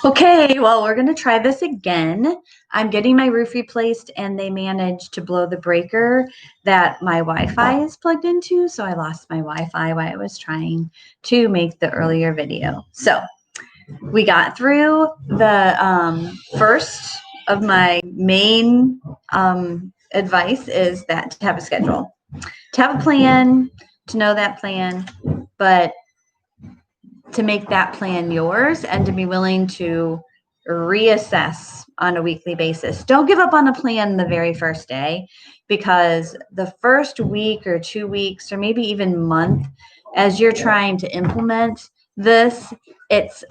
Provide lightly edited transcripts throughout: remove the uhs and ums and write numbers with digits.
Okay, well, we're going to try this again. I'm getting my roof replaced, and they managed to blow the breaker that my Wi-Fi is plugged into. So I lost my Wi-Fi while I was trying to make the earlier video. So we got through the first of my main advice is that to have a schedule, to have a plan, to know that plan, but to make that plan yours and to be willing to reassess on a weekly basis. Don't give up on a plan the very first day, because the first week or 2 weeks or maybe even month as you're trying to implement this, it's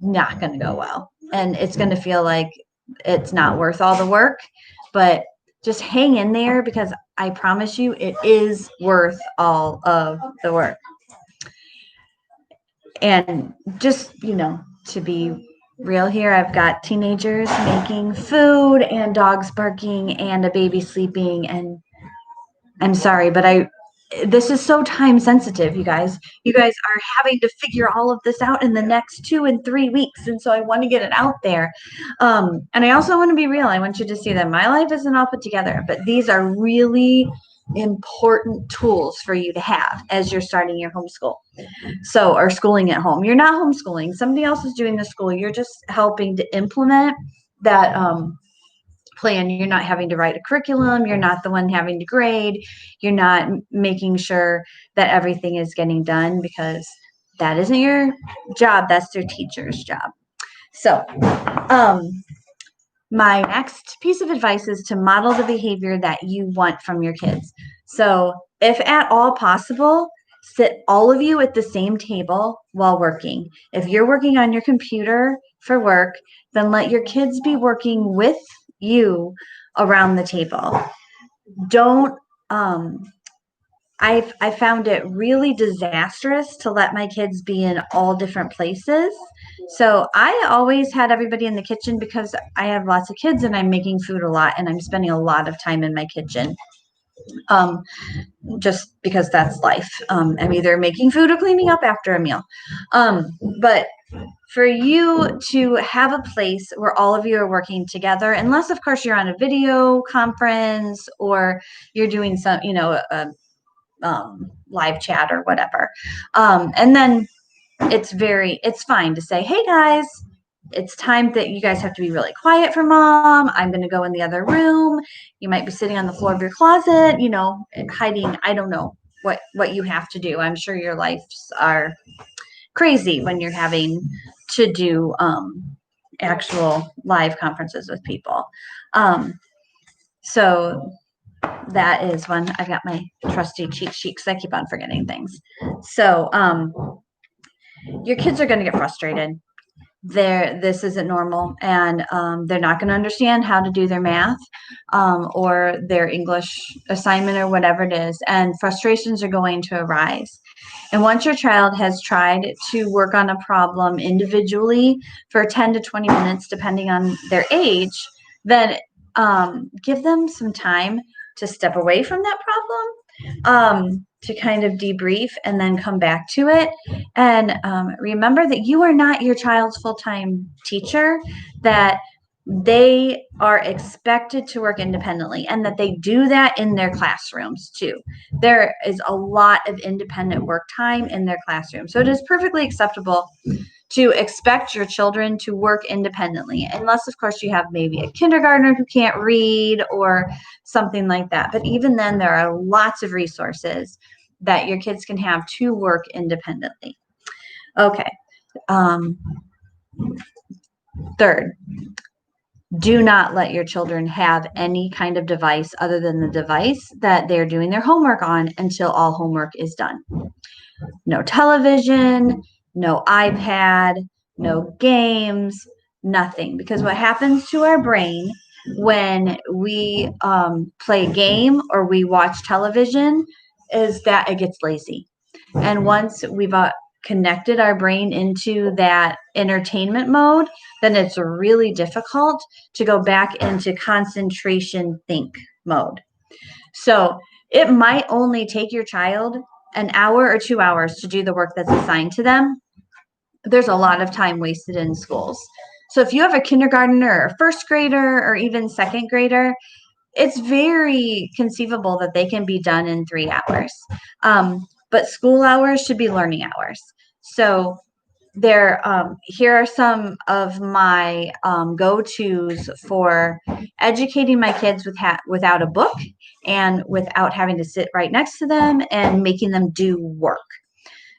not going to go well, and it's going to feel like it's not worth all the work. But just hang in there, because I promise you it is worth all of the work. And just, to be real here, I've got teenagers making food and dogs barking and a baby sleeping. And I'm sorry, but this is so time sensitive, you guys. You guys are having to figure all of this out in the next 2 and 3 weeks. And so I want to get it out there. And I also want to be real. I want you to see that my life isn't all put together, but these are really important tools for you to have as you're starting your homeschool. So, or schooling at home. You're not homeschooling. Somebody else is doing the school. You're just helping to implement that plan. You're not having to write a curriculum. You're not the one having to grade. You're not making sure that everything is getting done, because that isn't your job. That's their teacher's job. So, my next piece of advice is to model the behavior that you want from your kids. So, if at all possible, sit all of you at the same table while working. If you're working on your computer for work, then let your kids be working with you around the table. Don't I found it really disastrous to let my kids be in all different places. So I always had everybody in the kitchen, because I have lots of kids and I'm making food a lot and I'm spending a lot of time in my kitchen. Um, just because that's life. I'm either making food or cleaning up after a meal. But for you to have a place where all of you are working together, unless of course you're on a video conference or you're doing some, live chat or whatever. And then it's fine to say, hey guys, it's time that you guys have to be really quiet for mom. I'm going to go in the other room. You might be sitting on the floor of your closet, hiding. I don't know what you have to do. I'm sure your lives are crazy when you're having to do actual live conferences with people. So that is one. I've got my trusty cheat sheet because I keep on forgetting things. So your kids are going to get frustrated. This isn't normal, and they're not going to understand how to do their math or their English assignment or whatever it is, and frustrations are going to arise. And once your child has tried to work on a problem individually for 10 to 20 minutes, depending on their age, then give them some time to step away from that problem, to kind of debrief and then come back to it. And remember that you are not your child's full-time teacher, that they are expected to work independently, and that they do that in their classrooms too. There is a lot of independent work time in their classroom. So it is perfectly acceptable to expect your children to work independently, unless of course you have maybe a kindergartner who can't read or something like that. But even then, there are lots of resources that your kids can have to work independently. Okay. Third, do not let your children have any kind of device other than the device that they're doing their homework on until all homework is done. No television, no iPad, no games, nothing. Because what happens to our brain when we play a game or we watch television is that it gets lazy. And once we've connected our brain into that entertainment mode, then it's really difficult to go back into concentration think mode. So it might only take your child an hour or 2 hours to do the work that's assigned to them. there's a lot of time wasted in schools. So if you have a kindergartner or first grader or even second grader, it's very conceivable that they can be done in 3 hours. But school hours should be learning hours. So here are some of my go-tos for educating my kids without a book and without having to sit right next to them and making them do work.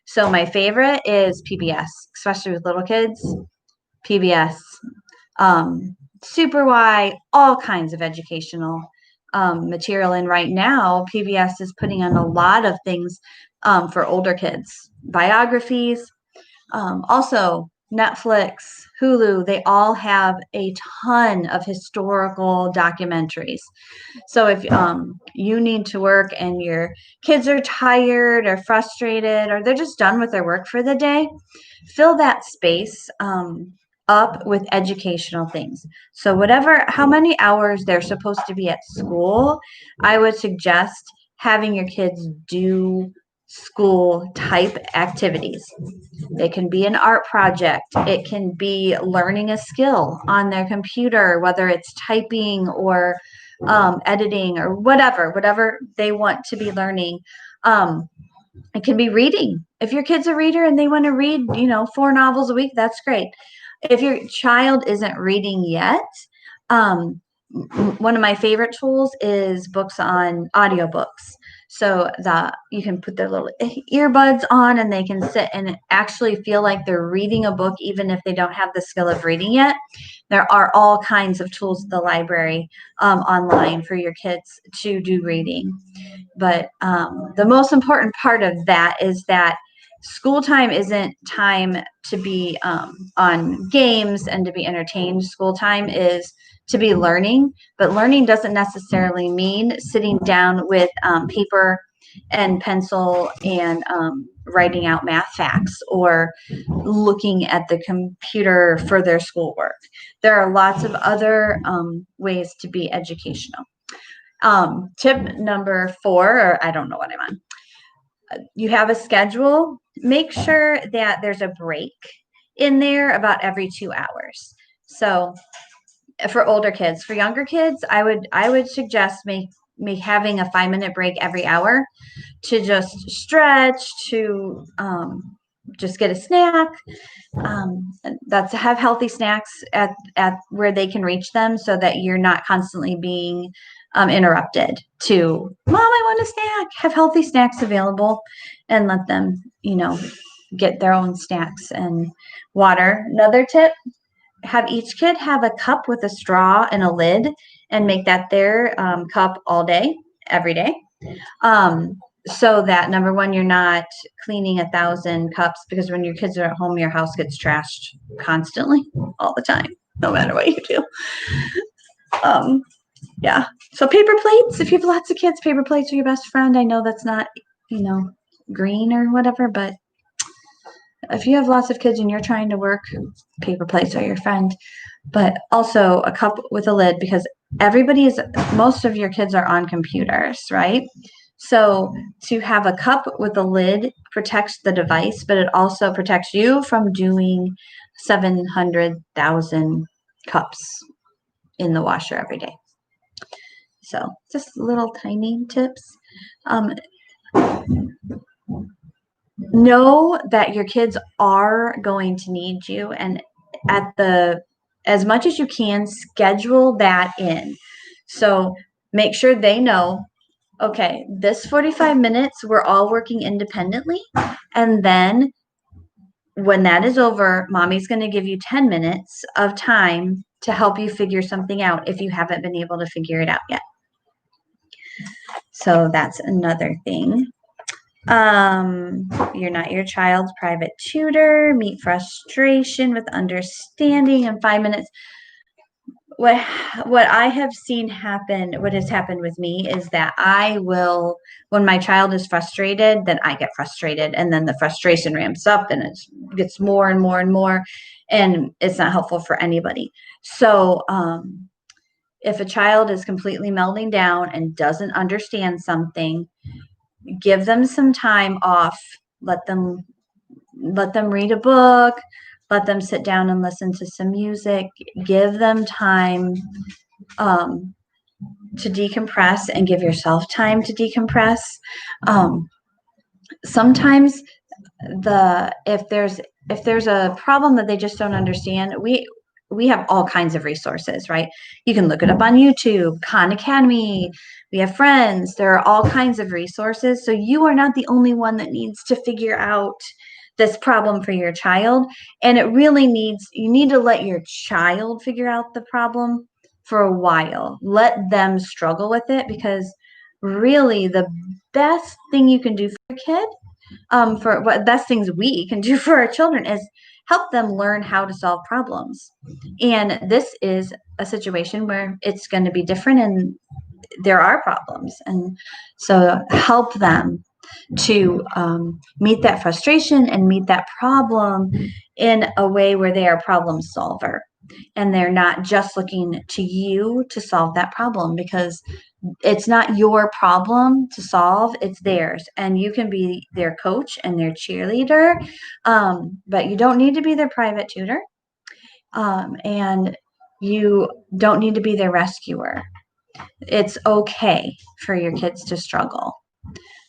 So my favorite is PBS, especially with little kids. PBS, Super Y, all kinds of educational material. And right now, PBS is putting on a lot of things for older kids, biographies. Also, Netflix, Hulu, they all have a ton of historical documentaries. So if you need to work and your kids are tired or frustrated or they're just done with their work for the day, fill that space up with educational things. So how many hours they're supposed to be at school, I would suggest having your kids do school type activities. It can be an art project. It can be learning a skill on their computer, whether it's typing or editing or whatever they want to be learning. It can be reading. If your kid's a reader and they want to read, 4 novels a week, that's great. If your child isn't reading yet, one of my favorite tools is books on audiobooks. So that you can put their little earbuds on and they can sit and actually feel like they're reading a book, even if they don't have the skill of reading yet. There are all kinds of tools at the library online for your kids to do reading. But the most important part of that is that school time isn't time to be on games and to be entertained. School time is to be learning, but learning doesn't necessarily mean sitting down with paper and pencil and writing out math facts or looking at the computer for their schoolwork. There are lots of other ways to be educational. Tip number 4, or I don't know what I'm on. You have a schedule. Make sure that there's a break in there about every 2 hours. So for older kids, for younger kids, I would suggest having a 5-minute break every hour to just stretch, to just get a snack. That's have healthy snacks at where they can reach them, so that you're not constantly being interrupted. To mom, I want a snack. Have healthy snacks available, and let them get their own snacks and water. Another tip: have each kid have a cup with a straw and a lid, and make that their cup all day, every day. So that, number one, you're not cleaning 1,000 cups, because when your kids are at home, your house gets trashed constantly, all the time, no matter what you do. Yeah. So paper plates, if you have lots of kids, paper plates are your best friend. I know that's not, green or whatever, but if you have lots of kids and you're trying to work, paper plates are your friend. But also a cup with a lid, because most of your kids are on computers, right? So to have a cup with a lid protects the device, but it also protects you from doing 700,000 cups in the washer every day. So just little tiny tips. Know that your kids are going to need you, and as much as you can, schedule that in. So make sure they know, okay, this 45 minutes, we're all working independently. And then when that is over, mommy's going to give you 10 minutes of time to help you figure something out if you haven't been able to figure it out yet. So that's another thing. You're not your child's private tutor. Meet frustration with understanding in 5 minutes. What I have seen happen, what has happened with me, is that when my child is frustrated, then I get frustrated, and then the frustration ramps up and it gets more and more and more, and it's not helpful for anybody. So if a child is completely melting down and doesn't understand something, give them some time off. Let them let them read a book, let them sit down and listen to some music, give them time to decompress, and give yourself time to decompress. Sometimes if there's a problem that they just don't understand, we have all kinds of resources, right? You can look it up on YouTube, Khan Academy. We have friends. There are all kinds of resources. So you are not the only one that needs to figure out this problem for your child. And you need to let your child figure out the problem for a while. Let them struggle with it, because really the best thing you can do for a kid, for what best things we can do for our children, is help them learn how to solve problems. And this is a situation where it's going to be different and there are problems. And so help them to meet that frustration and meet that problem in a way where they are a problem solver. And they're not just looking to you to solve that problem, because it's not your problem to solve, it's theirs. And you can be their coach and their cheerleader, but you don't need to be their private tutor. And you don't need to be their rescuer. It's okay for your kids to struggle.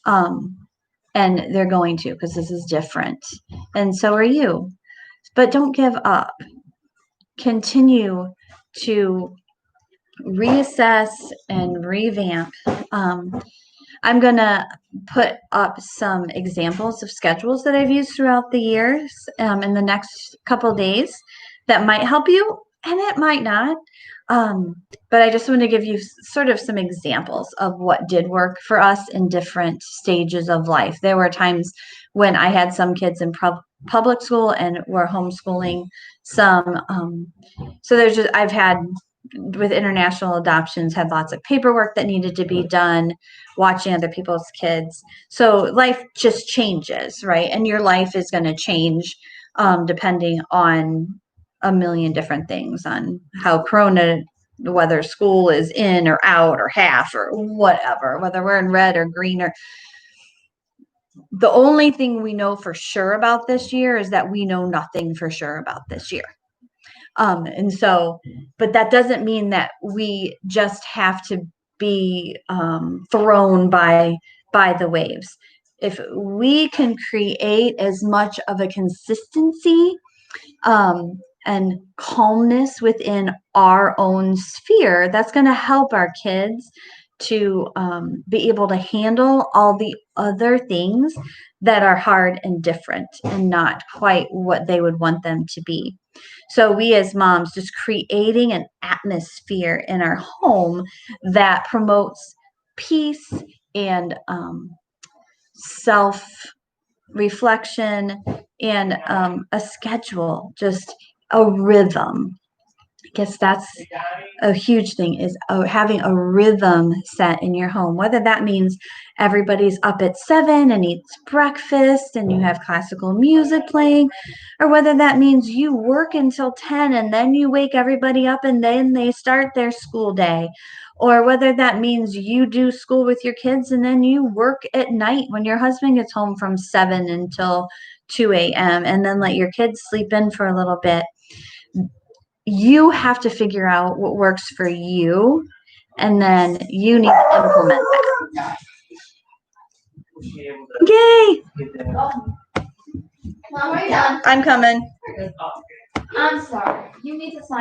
And they're going to, because this is different. And so are you. But don't give up. Continue to reassess and revamp. I'm going to put up some examples of schedules that I've used throughout the years in the next couple days that might help you, and it might not. But I just want to give you sort of some examples of what did work for us in different stages of life. There were times when I had some kids in public school and were homeschooling some. So I've had, with international adoptions, had lots of paperwork that needed to be done, watching other people's kids. So life just changes, right? And your life is going to change depending on a million different things, on how Corona, whether school is in or out or half or whatever, whether we're in red or green. Or the only thing we know for sure about this year is that we know nothing for sure about this year. And so, but that doesn't mean that we just have to be thrown by the waves. If we can create as much of a consistency and calmness within our own sphere, that's going to help our kids to be able to handle all the other things that are hard and different and not quite what they would want them to be. So we as moms, just creating an atmosphere in our home that promotes peace and self-reflection and a schedule, just a rhythm. I guess that's a huge thing, is having a rhythm set in your home, whether that means everybody's up at 7 and eats breakfast and you have classical music playing, or whether that means you work until 10 and then you wake everybody up and then they start their school day, or whether that means you do school with your kids and then you work at night when your husband gets home from 7 until 2 a.m. and then let your kids sleep in for a little bit. You have to figure out what works for you, and then you need to implement that. Yay! Mom, are you done? I'm coming. I'm sorry. You need to sign.